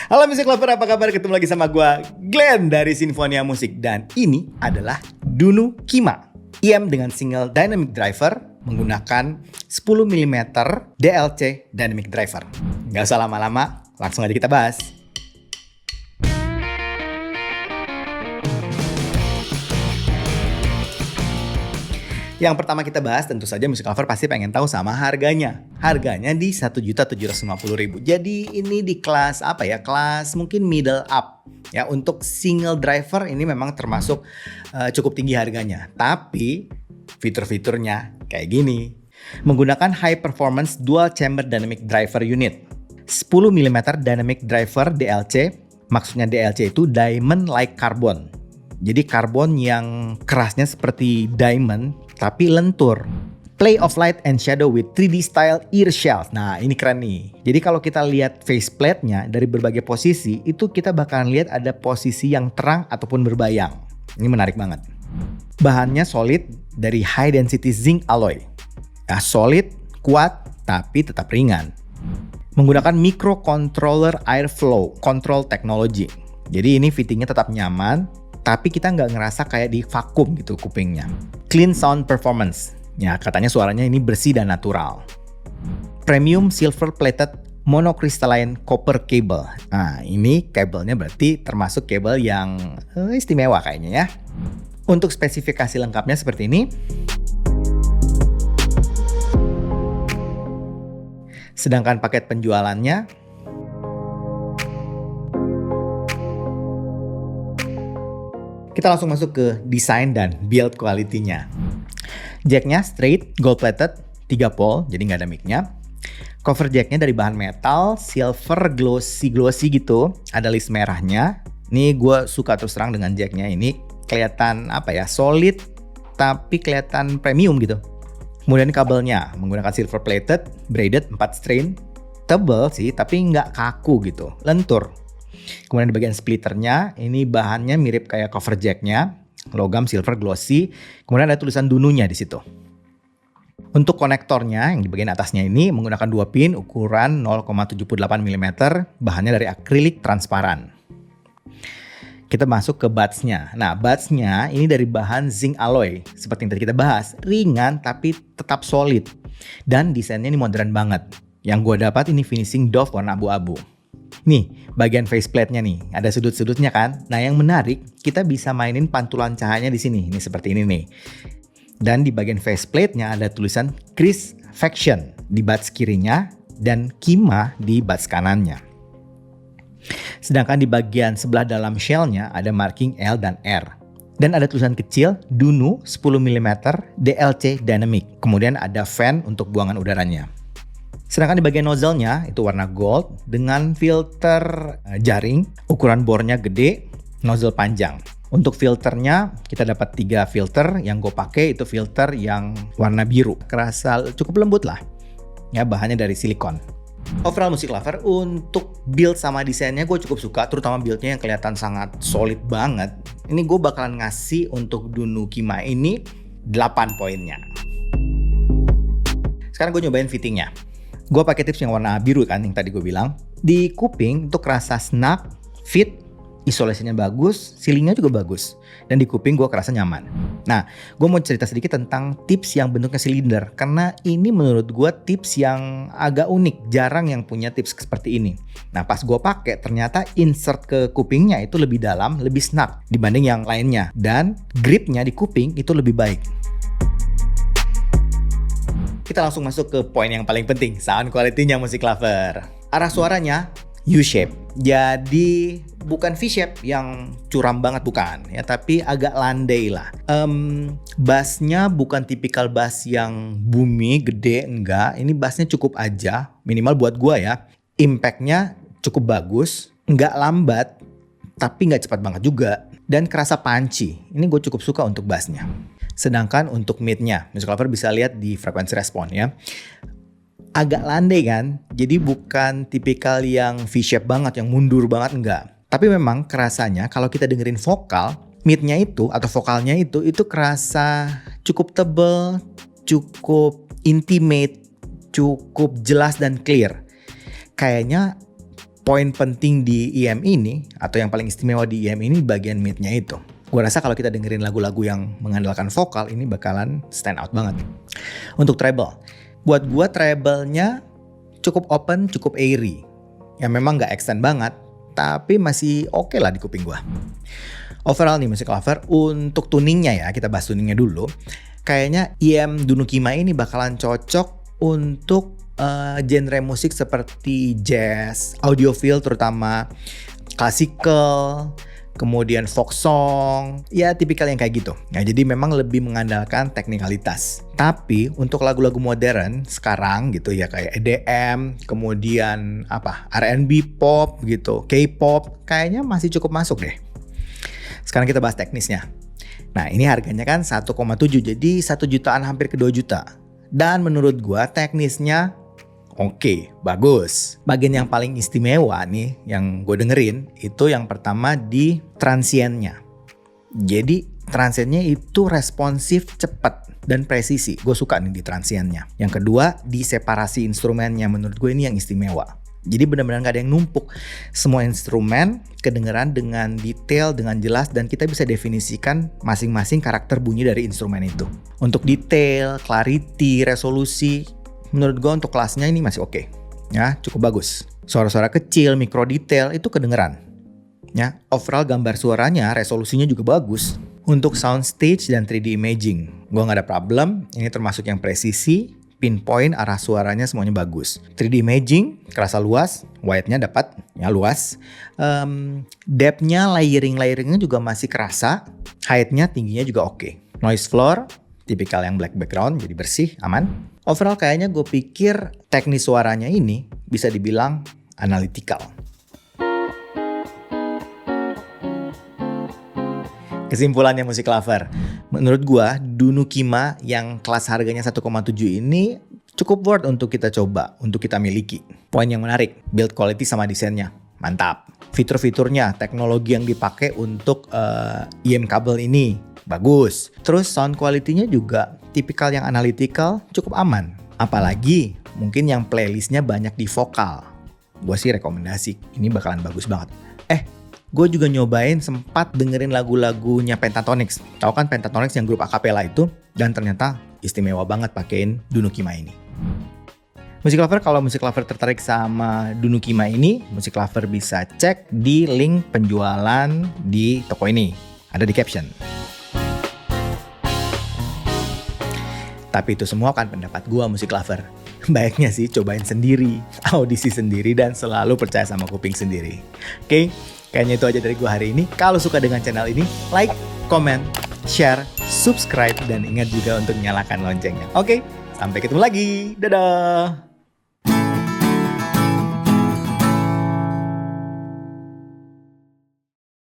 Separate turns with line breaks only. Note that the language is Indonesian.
Halo Music Lover, apa kabar? Ketemu lagi sama gue, Glenn dari Sinfonia Musik. Dan ini adalah Dunu Kima IM dengan single Dynamic Driver menggunakan 10 mm DLC Dynamic Driver. Gak usah lama-lama, langsung aja kita bahas. Yang pertama kita bahas, tentu saja Music Lover pasti pengen tahu sama harganya. Harganya di 1.750.000. Jadi ini di kelas apa ya? Kelas mungkin middle up. Ya, untuk single driver ini memang termasuk cukup tinggi harganya. Tapi fitur-fiturnya kayak gini. Menggunakan high performance dual chamber dynamic driver unit. 10 mm dynamic driver DLC. Maksudnya DLC itu diamond like carbon. Jadi karbon yang kerasnya seperti diamond tapi lentur. Play of light and shadow with 3D style ear shells. Nah, ini keren nih. Jadi kalau kita lihat faceplate-nya dari berbagai posisi, itu kita bakalan lihat ada posisi yang terang ataupun berbayang. Ini menarik banget. Bahannya solid dari high density zinc alloy. Nah, solid, kuat, tapi tetap ringan. Menggunakan microcontroller airflow control technology. Jadi ini fittingnya tetap nyaman, tapi kita nggak ngerasa kayak di vakum gitu kupingnya. Clean sound performance. Ya, katanya suaranya ini bersih dan natural. Premium silver plated monocrystalline copper cable. Nah, ini kabelnya berarti termasuk kabel yang istimewa kayaknya ya. Untuk spesifikasi lengkapnya seperti ini. Sedangkan paket penjualannya kita langsung masuk ke desain dan build quality-nya. Jacknya straight, gold plated, 3 pole, jadi nggak ada mic-nya. Cover jacknya dari bahan metal, silver glossy gitu, ada list merahnya. Ini gue suka terus terang dengan jacknya, ini kelihatan apa ya, solid tapi kelihatan premium gitu. Kemudian kabelnya menggunakan silver plated, braided 4 strain, tebel sih tapi nggak kaku gitu, lentur. Kemudian di bagian splitternya, ini bahannya mirip kayak cover jacknya, logam silver glossy. Kemudian ada tulisan Dununya di situ. Untuk konektornya yang di bagian atasnya ini menggunakan 2 pin ukuran 0,78 mm, bahannya dari akrilik transparan. Kita masuk ke buds-nya. Nah, buds-nya ini dari bahan zinc alloy. Seperti yang tadi kita bahas, ringan tapi tetap solid. Dan desainnya ini modern banget. Yang gue dapat ini finishing doff warna abu-abu. Nih, bagian faceplate-nya nih, ada sudut-sudutnya kan? Nah, yang menarik, kita bisa mainin pantulan cahayanya di sini. Ini seperti ini nih. Dan di bagian faceplate-nya ada tulisan Chris Faction di buds kirinya dan Kima di buds kanannya. Sedangkan di bagian sebelah dalam shell-nya ada marking L dan R. Dan ada tulisan kecil Dunu 10 mm DLC Dynamic. Kemudian ada fan untuk buangan udaranya. Sedangkan di bagian nozzle-nya itu warna gold dengan filter jaring, ukuran bornya gede, nozzle panjang. Untuk filternya kita dapat 3 filter, yang gue pakai itu filter yang warna biru. Kerasa cukup lembut lah. Ya, bahannya dari silikon. Overall Music Lover, untuk build sama desainnya gue cukup suka, terutama buildnya yang kelihatan sangat solid banget. Ini gue bakalan ngasih untuk Dunu Kima ini 8 poinnya. Sekarang gue nyobain fittingnya. Gue pakai tips yang warna biru kan, yang tadi gue bilang. Di kuping untuk rasa snug, fit, isolasinya bagus, sealingnya juga bagus. Dan di kuping gue kerasa nyaman. Nah, gue mau cerita sedikit tentang tips yang bentuknya silinder. Karena ini menurut gue tips yang agak unik. Jarang yang punya tips seperti ini. Nah, pas gue pakai ternyata insert ke kupingnya itu lebih dalam, lebih snug dibanding yang lainnya. Dan gripnya di kuping itu lebih baik. Kita langsung masuk ke poin yang paling penting, sound quality-nya Music Lover. Arah suaranya U-shape. Jadi bukan V-shape yang curam banget, bukan ya, tapi agak landai lah. Bassnya bukan tipikal bass yang boomy, gede, enggak. Ini bassnya cukup aja, minimal buat gua ya. Impact-nya cukup bagus, enggak lambat, tapi enggak cepat banget juga. Dan kerasa punchy. Ini gue cukup suka untuk bassnya. Sedangkan untuk mid-nya, Music Lover bisa lihat di frekuensi respon ya. Agak landai kan, jadi bukan tipikal yang V-shape banget, yang mundur banget, enggak. Tapi memang kerasanya kalau kita dengerin vokal, mid-nya itu atau vokalnya itu kerasa cukup tebel, cukup intimate, cukup jelas dan clear. Kayaknya poin penting di IM ini, atau yang paling istimewa di IM ini bagian midnya itu. Gue rasa kalau kita dengerin lagu-lagu yang mengandalkan vokal, ini bakalan stand out banget. Untuk treble, buat gue treble-nya cukup open, cukup airy. Ya memang gak extend banget, tapi masih oke lah di kuping gue. Overall nih Music Lover, untuk tuningnya ya, kita bahas tuningnya dulu. Kayaknya IM Dunukima ini bakalan cocok untuk genre musik seperti jazz, audiophile terutama, classical, kemudian folk song, ya tipikal yang kayak gitu. Nah, jadi memang lebih mengandalkan teknikalitas. Tapi untuk lagu-lagu modern sekarang gitu ya, kayak EDM, kemudian R&B pop gitu, K-pop, kayaknya masih cukup masuk deh. Sekarang kita bahas teknisnya. Nah, ini harganya kan 1,7, jadi 1 jutaan hampir ke 2 juta. Dan menurut gua teknisnya oke, bagus. Bagian yang paling istimewa nih yang gue dengerin itu yang pertama di transiennya. Jadi transiennya itu responsif, cepat dan presisi. Gue suka nih di transiennya. Yang kedua di separasi instrumennya, menurut gue ini yang istimewa. Jadi benar-benar gak ada yang numpuk. Semua instrumen kedengeran dengan detail, dengan jelas, dan kita bisa definisikan masing-masing karakter bunyi dari instrumen itu. Untuk detail, clarity, resolusi, menurut gue untuk kelasnya ini masih oke. Ya, cukup bagus. Suara-suara kecil, mikro detail itu kedengeran. Ya, overall gambar suaranya, resolusinya juga bagus. Untuk soundstage dan 3D imaging, gue gak ada problem. Ini termasuk yang presisi, pinpoint arah suaranya semuanya bagus. 3D imaging kerasa luas, width-nya dapat, ya luas. Depth-nya, layering-layeringnya juga masih kerasa. Height-nya, tingginya juga oke. Noise floor, tipikal yang black background, jadi bersih, aman. Overall kayaknya gue pikir teknis suaranya ini bisa dibilang analytical. Kesimpulannya Music Lover, menurut gue Dunukima yang kelas harganya 1,7 ini cukup worth untuk kita coba, untuk kita miliki. Poin yang menarik, build quality sama desainnya, mantap. Fitur-fiturnya, teknologi yang dipakai untuk IM kabel ini, bagus. Terus sound quality-nya juga tipikal yang analytical, cukup aman. Apalagi mungkin yang playlistnya banyak di vokal. Gue sih rekomendasi, ini bakalan bagus banget. Gue juga nyobain sempat dengerin lagu-lagunya Pentatonix. Tahu kan Pentatonix yang grup akapela itu? Dan ternyata istimewa banget pakein Dunukima ini. Music Lover, kalau Music Lover tertarik sama Dunukima ini, Music Lover bisa cek di link penjualan di toko ini. Ada di caption. Tapi itu semua kan pendapat gue Music Lover. Baiknya sih cobain sendiri, audisi sendiri, dan selalu percaya sama kuping sendiri. Oke, kayaknya itu aja dari gue hari ini. Kalau suka dengan channel ini, like, comment, share, subscribe, dan ingat juga untuk nyalakan loncengnya. Oke, sampai ketemu lagi. Dadah!